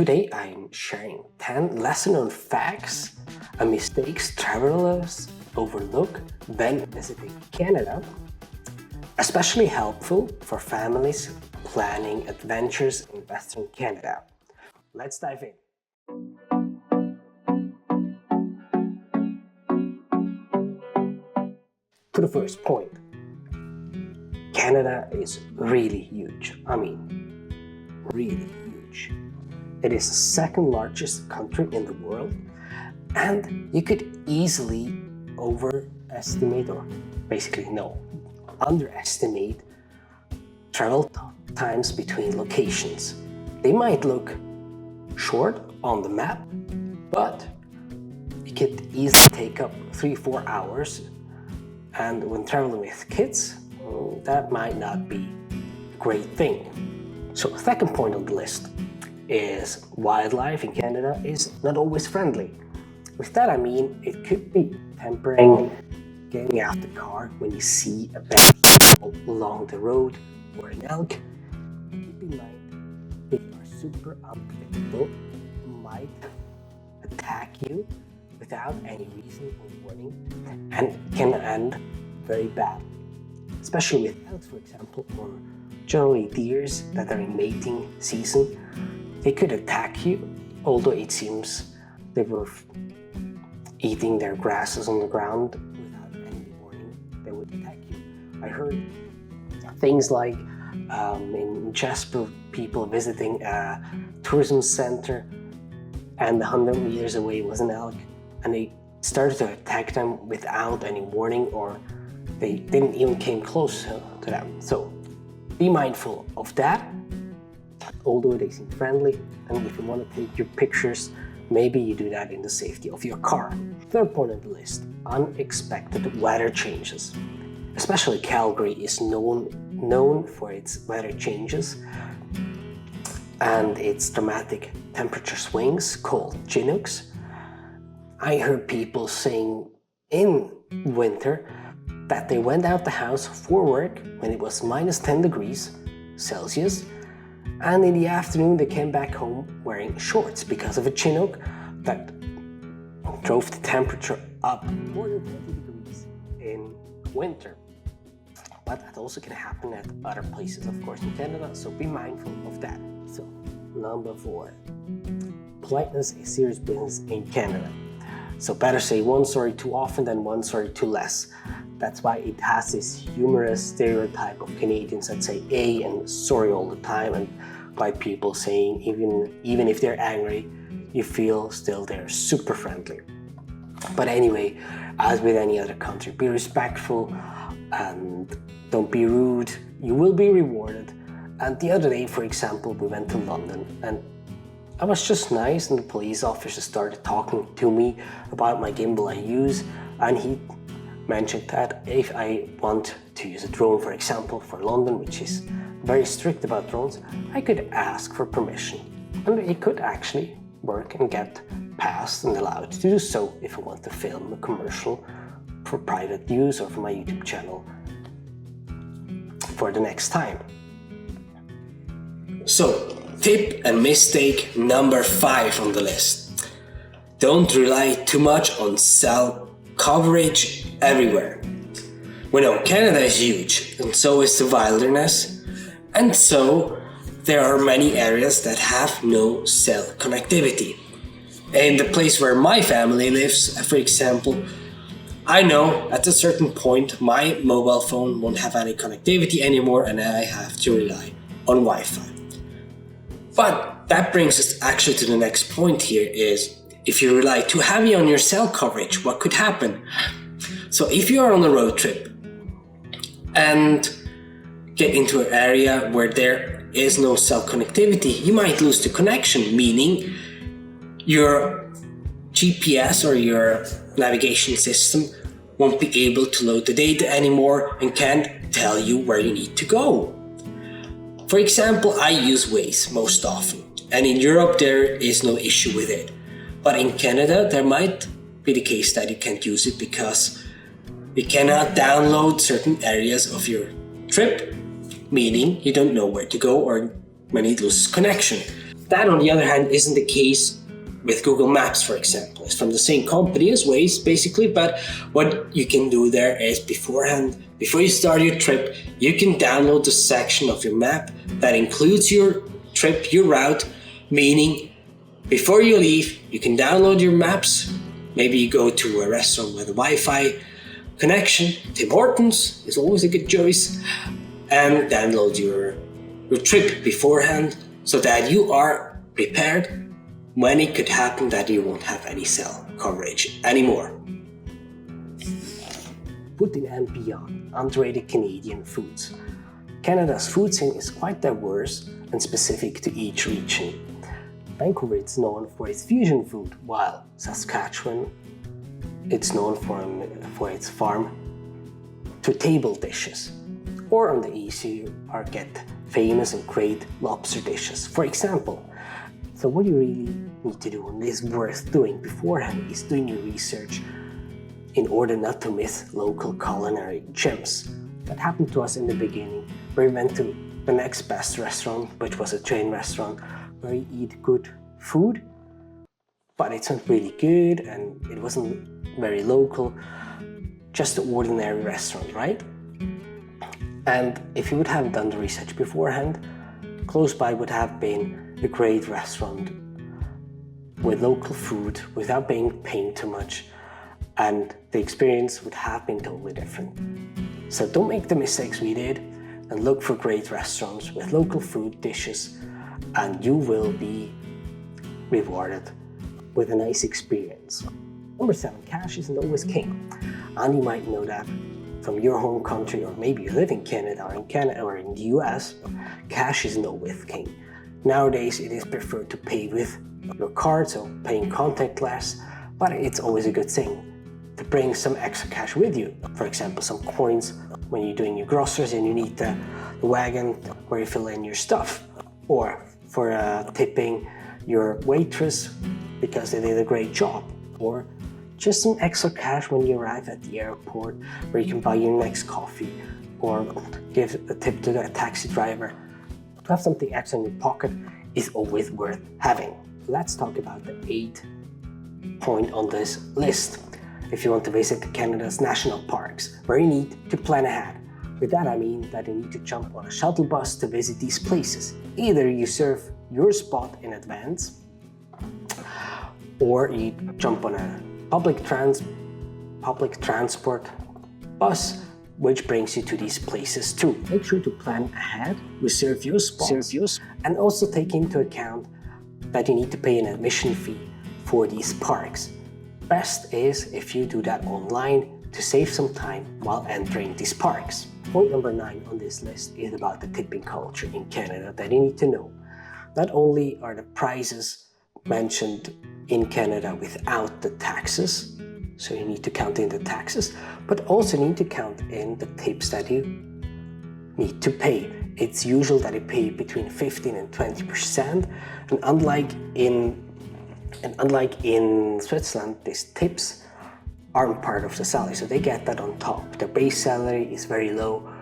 Today I'm sharing 10 lesser-known facts and mistakes travelers overlook when visiting Canada, especially helpful for families planning adventures in Western Canada. Let's dive in. To the first point, Canada is really huge. Really huge. It is the second largest country in the world, and you could easily underestimate travel times between locations. They might look short on the map, but it could easily take up 3-4 hours. And when traveling with kids, that might not be a great thing. So, second point on the list is wildlife in Canada is not always friendly. With that I mean it could be tempering getting out the car when you see a bear along the road or an elk. Keep in mind they are super unpredictable, might attack you without any reason or warning, and can end very bad. Especially with elks, for example, or generally deers that are in mating season. They could attack you, although it seems they were eating their grasses on the ground without any warning. They would attack you. I heard things like in Jasper, people visiting a tourism center, and 100 meters away was an elk, and they started to attack them without any warning, or they didn't even came close to them. So be mindful of that, although they seem friendly, and if you want to take your pictures, maybe you do that in the safety of your car. Third point on the list, unexpected weather changes. Especially Calgary is known for its weather changes and its dramatic temperature swings called Chinooks. I heard people saying in winter that they went out the house for work when it was minus 10 degrees Celsius, and in the afternoon they came back home wearing shorts because of a Chinook that drove the temperature up more than 20 degrees in winter. But that also can happen at other places, of course, in Canada, so be mindful of that. So, number 4. Politeness is serious business in Canada. So better say one sorry too often than one sorry too less. That's why it has this humorous stereotype of Canadians that say A and sorry all the time, and by people saying even if they're angry, you feel still they're super friendly. But anyway, as with any other country, be respectful and don't be rude. You will be rewarded. And the other day, for example, we went to London, and I was just nice, and the police officer started talking to me about my gimbal I use, and he mentioned that if I want to use a drone, for example, for London, which is very strict about drones, I could ask for permission, and it could actually work and get passed and allowed to do so if I want to film a commercial for private use or for my YouTube channel for the next time. So, tip and mistake number 5 on the list. Don't rely too much on cell coverage everywhere. We know Canada is huge, and so is the wilderness, and so there are many areas that have no cell connectivity. In the place where my family lives, for example, I know at a certain point my mobile phone won't have any connectivity anymore, and I have to rely on Wi-Fi. But that brings us actually to the next point here is, if you rely too heavy on your cell coverage, what could happen? So if you are on a road trip and get into an area where there is no cell connectivity, you might lose the connection, meaning your GPS or your navigation system won't be able to load the data anymore and can't tell you where you need to go. For example, I use Waze most often, and in Europe there is no issue with it. But in Canada, there might be the case that you can't use it because you cannot download certain areas of your trip, meaning you don't know where to go or when it loses connection. That, on the other hand, isn't the case with Google Maps, for example. It's from the same company as Waze, basically, but what you can do there is beforehand, before you start your trip, you can download the section of your map that includes your trip, your route, meaning before you leave, you can download your maps. Maybe you go to a restaurant with a Wi-Fi connection. Tim Hortons is always a good choice. And download your trip beforehand so that you are prepared when it could happen that you won't have any cell coverage anymore. Putting and beyond underrated Canadian foods. Canada's food scene is quite diverse and specific to each region. Vancouver is known for its fusion food, while Saskatchewan it's known for its farm-to-table dishes. Or on the east, you get famous and great lobster dishes, for example. So what you really need to do, and is worth doing beforehand, is doing your research in order not to miss local culinary gems. That happened to us in the beginning, where we went to the next best restaurant, which was a chain restaurant, where you eat good food, but it's not really good and it wasn't very local, just an ordinary restaurant, right? And if you would have done the research beforehand, close by would have been a great restaurant with local food without paying too much, and the experience would have been totally different. So don't make the mistakes we did and look for great restaurants with local food dishes, and you will be rewarded with a nice experience. Number 7, cash isn't always king. And you might know that from your home country, or maybe you live in Canada or in the US, cash isn't always king. Nowadays, it is preferred to pay with your card, so paying contactless, but it's always a good thing to bring some extra cash with you. For example, some coins when you're doing your groceries and you need the wagon where you fill in your stuff, or for tipping your waitress because they did a great job, or just some extra cash when you arrive at the airport where you can buy your next coffee, or give a tip to the taxi driver. To have something extra in your pocket is always worth having. Let's talk about the 8th point on this list. If you want to visit Canada's national parks, where you need to plan ahead. With that I mean that you need to jump on a shuttle bus to visit these places. Either you reserve your spot in advance, or you jump on a public transport bus, which brings you to these places too. Make sure to plan ahead, reserve your spots, and also take into account that you need to pay an admission fee for these parks. Best is if you do that online to save some time while entering these parks. Point number 9 on this list is about the tipping culture in Canada that you need to know. Not only are the prices mentioned in Canada without the taxes, so you need to count in the taxes, but also need to count in the tips that you need to pay. It's usual that you pay between 15 and 20%, and unlike in Switzerland, these tips aren't part of the salary, so they get that on top. Their base salary is very low,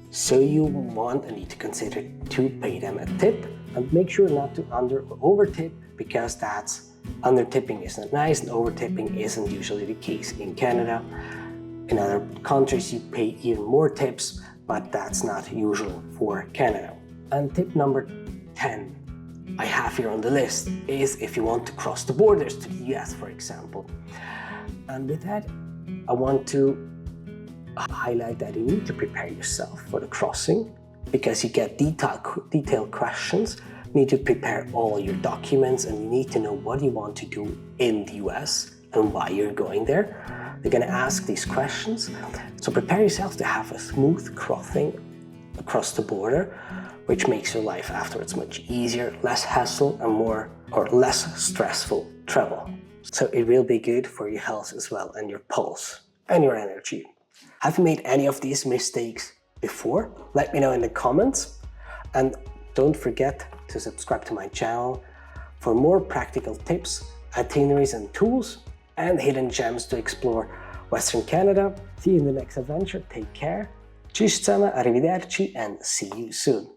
so you want and need to consider to pay them a tip, and make sure not to under or over tip, because under tipping is not nice, and over tipping isn't usually the case in Canada. In other countries you pay even more tips, but that's not usual for Canada. And tip number 10 I have here on the list is if you want to cross the borders to the US, for example. And with that, I want to highlight that you need to prepare yourself for the crossing, because you get detailed questions. You need to prepare all your documents, and you need to know what you want to do in the US and why you're going there. They're going to ask these questions, so prepare yourself to have a smooth crossing across the border, which makes your life afterwards much easier, less hassle, and less stressful travel. So it will be good for your health as well, and your pulse and your energy. Have you made any of these mistakes before? Let me know in the comments, and don't forget to subscribe to my channel for more practical tips, itineraries and tools, and hidden gems to explore Western Canada. See you in the next adventure. Take care. Tschüss zusammen, arrivederci, and see you soon.